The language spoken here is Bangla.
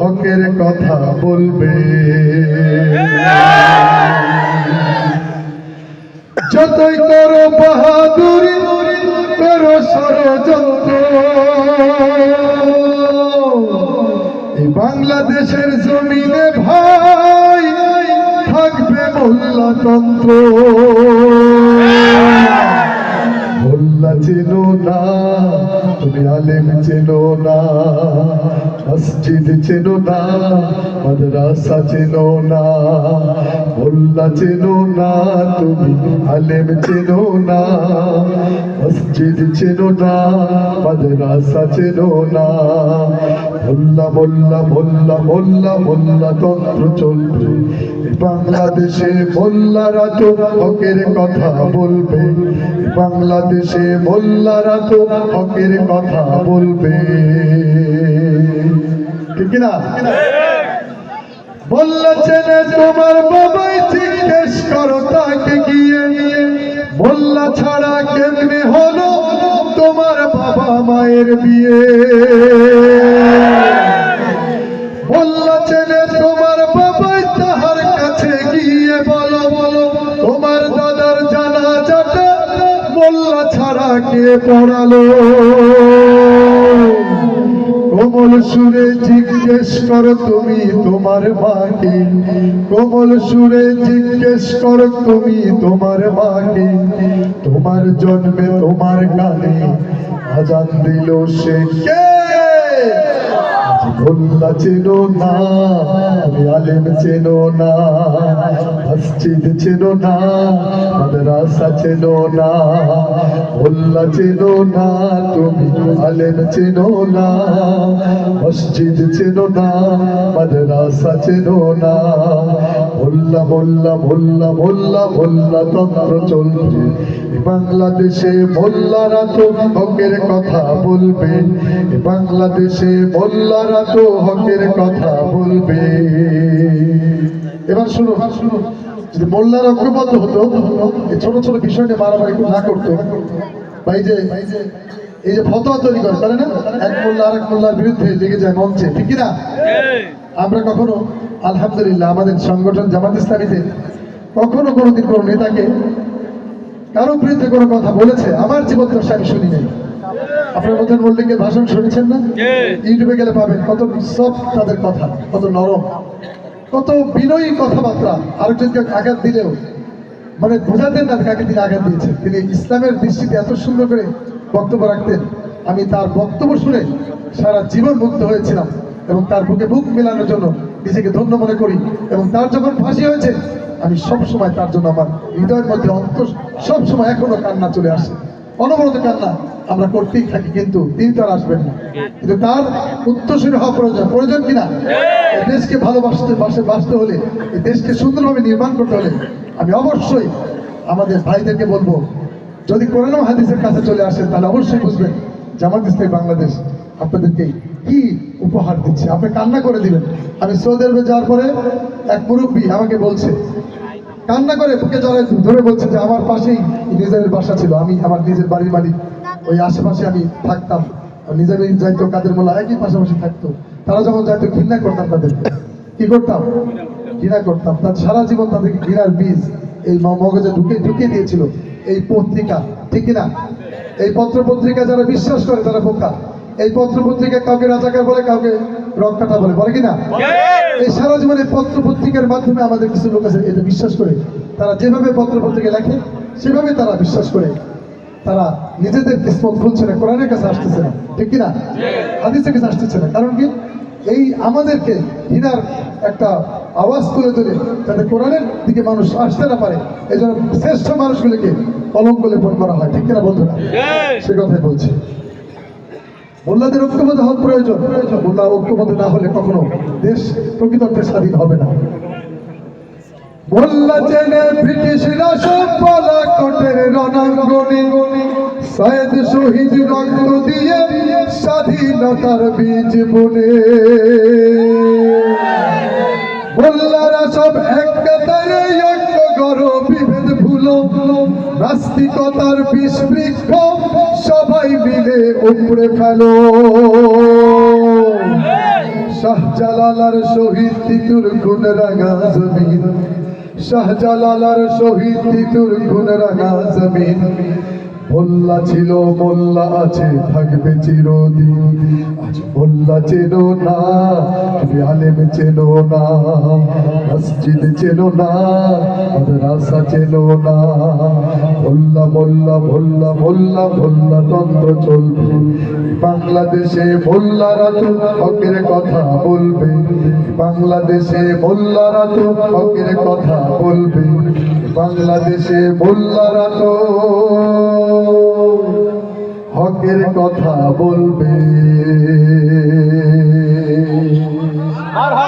হকের কথা বলবে। যতই করো বাহাদুরি, করো ষড়যন্ত্র, এই বাংলাদেশের জমিনে ভাই থাকবে মোল্লাতন্ত্র। মোল্লা চেনো না তুমি, আলেম চেনো না, মসজিদ চেনো না, মাদ্রাসা চেনো না। মোল্লা চেনো না তুমি, আলেম চেনো না, মসজিদ চেনো না, মাদ্রাসা চেনো না। মোল্লা মোল্লা মোল্লা মোল্লা মোল্লা তন্ত্র চলবে বাংলাদেশে। মোল্লারা তো হকের কথা বলবে, বাংলাদেশে মোল্লারা তো হকের কথা বলবে, ঠিক না? মোল্লা চেনে তোমার বাবাই, জিজ্ঞেস করো তাকে গিয়ে, মোল্লা ছাড়া কেমনে হলো তোমার বাবা মায়ের বিয়ে। মোল্লা চেনে তোমার বাবাই, তাহার কাছে গিয়ে বলো তোমার দাদার জানাজাটা মোল্লা ছাড়া কে পড়ালো। কোমল সুরে জিজ্ঞেস করো তুমি তোমার মাকে, কোমল সুরে জিজ্ঞেস করো তুমি তোমার মাকে, তোমার জন্মে তোমার গানে আজান দিল সে কে। মোল্লা চেনো না তুমি, আলেম চেনো না, মসজিদ চেনো না, মাদ্রাসা চেনো না। মোল্লা চেনো না তুমি, আলেম চেনো না, মসজিদ চেনো না, মাদ্রাসা চেনো না। মোল্লা মোল্লা মোল্লা মোল্লা মোল্লা তন্ত্র চলবে বাংলাদেশে। মোল্লারা তো হকের কথা বলবে, বাংলাদেশে মোল্লারা তো হকের কথা বলবে। এবার শুনো, যদি মোল্লার ঐক্যবদ্ধ হতো, এই ছোট ছোট বিষয় নিয়ে মারামারি না করতো, বা এই যে ফতোয়া তৈরি করে না, এক মোল্লা আর এক মোল্লার বিরুদ্ধে লেগে যায় মঞ্চে, ঠিক কিনা? আমরা কখনো আলহামদুলিল্লাহ আমাদের সংগঠন জামাত ইসলামীতে কখনো কোনোদিন কোনো নেতাকে কারো বিরুদ্ধে কোনো কথা বলেছে আমার জীবন দশা আমি শুনি নাই। আপনার মধ্যে মল্লিকের ভাষণ শুনেছেন না? ইউটিউবে গেলে পাবেন কত সব তাদের কথা, কত নরম, কত বিনয়ী কথাবার্তা। আরেকজনকে আঘাত দিলেও মানে বোঝাতেন না কাকে তিনি আঘাত দিয়েছেন। তিনি ইসলামের দৃষ্টিতে এত সুন্দর করে বক্তব্য রাখতেন, আমি তার বক্তব্য শুনে সারা জীবন মুগ্ধ হয়েছিলাম এবং তার বুকে বুক মেলানোর জন্য নিজেকে ধন্য মনে করি। এবং তার যখন ফাঁসি হয়েছে আমি সব সময় তার জন্য আমার হৃদয়ের মধ্যে অন্তর সব সময় এখনো কান্না চলে আসে, অনবরত কান্না আমরা করতেই থাকি, কিন্তু তিনি তো আর আসবেন না। কিন্তু তার উত্তরসূরি হওয়া প্রয়োজন কিনা? এই দেশকে বাঁচতে হলে, এই দেশকে সুন্দরভাবে নির্মাণ করতে হলে আমি অবশ্যই আমাদের ভাইদেরকে বলবো, যদি কোরআন ও হাদিসের কাছে চলে আসেন তাহলে অবশ্যই বুঝবেন জামাত ইসলামী বাংলাদেশ আপনাদেরকে কি উপহার দিচ্ছে। আপনি কান্না করে দিবেন। আমি সৌদি আরবে যাওয়ার পরে এক মুরব্বী আমাকে বলছে, কান্না করে বুকে ধরে বলছে যে আমার পাশেই নিজের বাসা ছিল, আমি আমার নিজের বাড়ির মালিক, ওই আশেপাশে আমি থাকতাম, নিজের যাইতো কাদের মোল্লা একই পাশাপাশি থাকতো। তারা যখন যাইতো ঘৃণা করতাম তাদেরকে, কি করতাম? ঘৃণা করতাম। তার সারা জীবন তাদেরকে ঘৃণার বীজ এই মগজে ঢুকিয়ে দিয়েছিল এই পত্রিকা, ঠিক কিনা? এই পত্র পত্রিকা যারা বিশ্বাস করে তারা বোকা। এই পত্র পত্রিকা কাউকে রাজাকার বলে, কাউকে রক্ষাটা বলে কিনা? এই সারা জীবনে পত্র পত্রিকার মাধ্যমে আমাদের কিছু লোক আছে এটা বিশ্বাস করে, তারা যেভাবে পত্র পত্রিকা লেখে সেভাবে তারা বিশ্বাস করে, তারা নিজেদের কিসমত খুলছে না, কোরআনের কাছে আসতেছে না, ঠিক কিনা? হাদিসের কাছে আসতেছে না। কারণ কি? এই আমাদেরকে ঘৃণার একটা আওয়াজ তুলে তুলে যাতে কোরআনের দিকে মানুষ আসতে না পারে, এই জন্য শ্রেষ্ঠ মানুষগুলিকে কলঙ্ক লেপন করা হয়, ঠিক কিনা বন্ধুরা? সে কথাই বলছি। মোল্লাদের ঐক্যবদ্ধ হওয়ার প্রয়োজন। মোল্লা ঐক্যবদ্ধ না হলে কখনো দেশ প্রকৃতপক্ষে স্বাধীন হবে না। মোল্লা চেনে ব্রিটিশরা সব বালাকোটের রণাঙ্গনে, সায়েদ শহীদ রক্ত দিয়ে স্বাধীনতার বীজ বুনে। মোল্লারা সব এক কাতারে ঐক্য করো, বিভেদ ভুলো, নাস্তিকতার বিষ বৃক্ষ সবাই মিলে উপড়ে ফেলো। শাহজালালার শহীদ তিতুর খুন রাঙা জমিন, শাহজালালার শহীদ তিতুর খুন রাঙা জমিন। মোল্লা ছিল মোল্লা আছে থাকবে চিরদিন। আজ মোল্লা চেনো না, তুমি আলেম চেনো না, মসজিদ চেনো না, মাদ্রাসা চেনো না। মোল্লা মোল্লা মোল্লা মোল্লা মোল্লা তন্ত্র চলবে বাংলাদেশে। মোল্লারা তো হকের কথা বলবে বাংলাদেশে, মোল্লারা তো হকের কথা বলবে বাংলাদেশে। মোল্লারা তো হকের কথা বলবে।